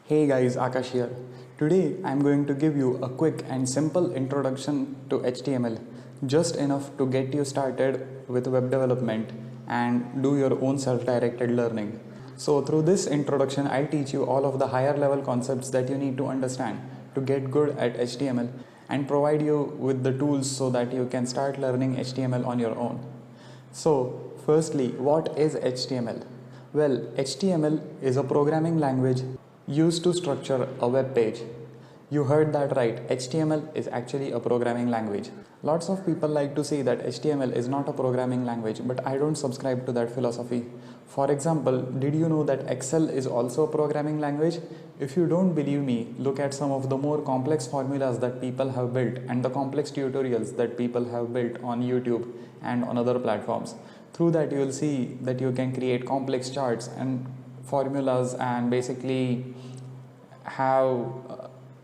Hey guys, Akash here. Today I'm going to give you a quick and simple introduction to HTML, just enough to get you started with web development and do your own self-directed learning. So through this introduction, I'll teach you all of the higher level concepts that you need to understand to get good at HTML and provide you with the tools so that you can start learning HTML on your own. So, firstly, what is HTML? Well, HTML is a programming language used to structure a web page. You heard that right. HTML is actually a programming language. Lots of people like to say that HTML is not a programming language, but I don't subscribe to that philosophy. For example, did you know that Excel is also a programming language? If you don't believe me, look at some of the more complex formulas that people have built and the complex tutorials that people have built on YouTube and on other platforms. Through that, you will see that you can create complex charts and formulas and basically have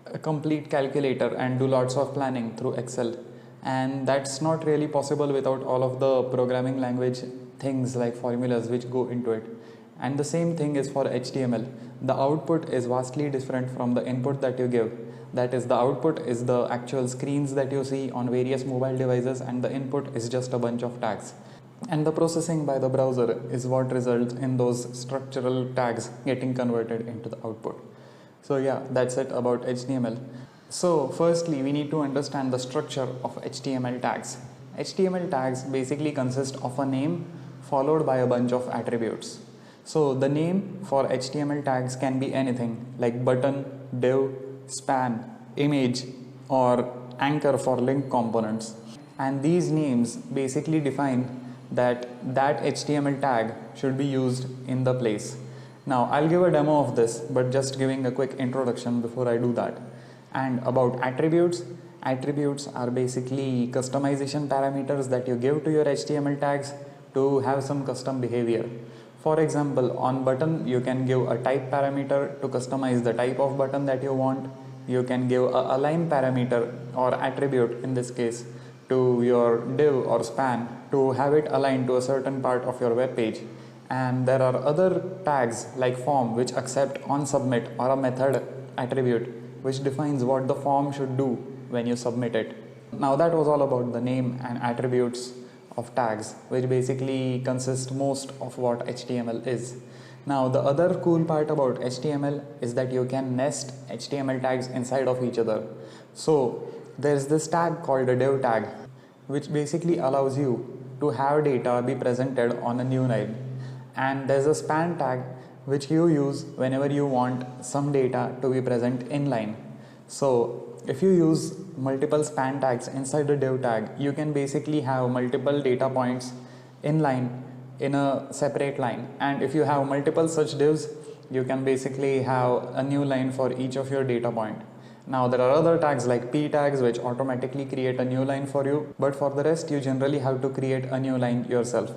a complete calculator and do lots of planning through Excel. And that's not really possible without all of the programming language things like formulas which go into it. And the same thing is for HTML. The output is vastly different from the input that you give. That is, the output is the actual screens that you see on various mobile devices, and the input is just a bunch of tags. And the processing by the browser is what results in those structural tags getting converted into the output. So yeah, that's it about HTML. So firstly, we need to understand the structure of HTML tags. HTML tags basically consist of a name followed by a bunch of attributes. So the name for HTML tags can be anything like button, div, span, image, or anchor for link components. And these names basically define that HTML tag should be used in the place. Now I'll give a demo of this, but just giving a quick introduction before I do that. And about attributes, attributes are basically customization parameters that you give to your HTML tags to have some custom behavior. For example, on button you can give a type parameter to customize the type of button that you want. You can give a align parameter or attribute in this case to your div or span to have it aligned to a certain part of your web page. And there are other tags like form which accept on submit or a method attribute which defines what the form should do when you submit it. Now that was all about the name and attributes of tags, which basically consist most of what HTML is. Now the other cool part about HTML is that you can nest HTML tags inside of each other. So there's this tag called a div tag, which basically allows you to have data be presented on a new line. And there's a span tag which you use whenever you want some data to be present inline. So if you use multiple span tags inside the div tag, you can basically have multiple data points inline in a separate line. And if you have multiple such divs, you can basically have a new line for each of your data point. Now there are other tags like p tags which automatically create a new line for you, but for the rest you generally have to create a new line yourself.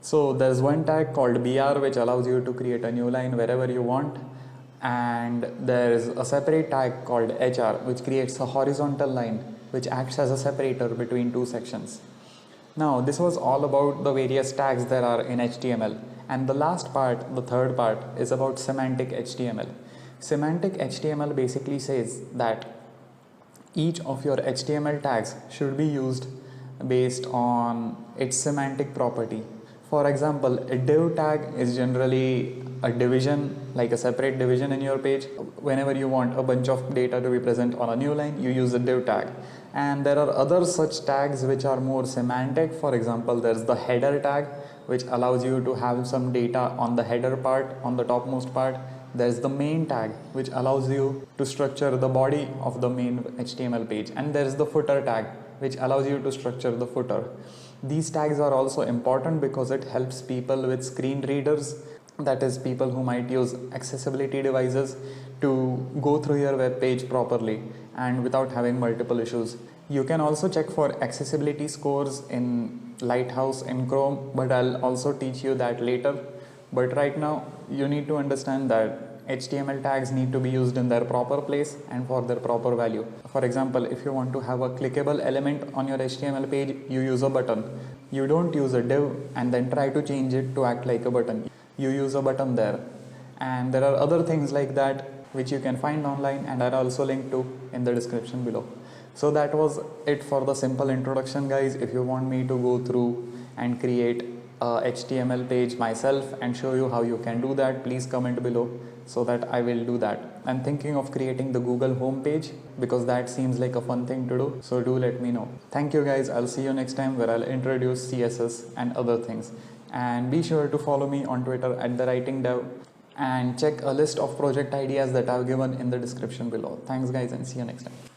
So there's one tag called br which allows you to create a new line wherever you want, and there's a separate tag called hr which creates a horizontal line which acts as a separator between two sections. Now this was all about the various tags there are in HTML, and the last part, the third part, is about semantic HTML. Semantic HTML basically says that each of your HTML tags should be used based on its semantic property. For example, a div tag is generally a division, like a separate division in your page. Whenever you want a bunch of data to be present on a new line, you use a div tag. And there are other such tags which are more semantic. For example, there's the header tag, which allows you to have some data on the header part, on the topmost part. There's the main tag, which allows you to structure the body of the main HTML page. And there's the footer tag, which allows you to structure the footer. These tags are also important because it helps people with screen readers, that is, people who might use accessibility devices, to go through your web page properly and without having multiple issues. You can also check for accessibility scores in Lighthouse in Chrome, but I'll also teach you that later. But right now, you need to understand that HTML tags need to be used in their proper place and for their proper value. For example, if you want to have a clickable element on your HTML page, you use a button. You don't use a div and then try to change it to act like a button. You use a button there. And there are other things like that which you can find online and are also linked to in the description below. So that was it for the simple introduction, guys. If you want me to go through and create a HTML page myself and show you how you can do that, please comment below so that I will do that. I'm thinking of creating the Google home page because that seems like a fun thing to do, so do let me know. Thank you guys. I'll see you next time where I'll introduce CSS and other things. And be sure to follow me on Twitter at @thewritingdev and check a list of project ideas that I've given in the description below. Thanks guys, and see you next time.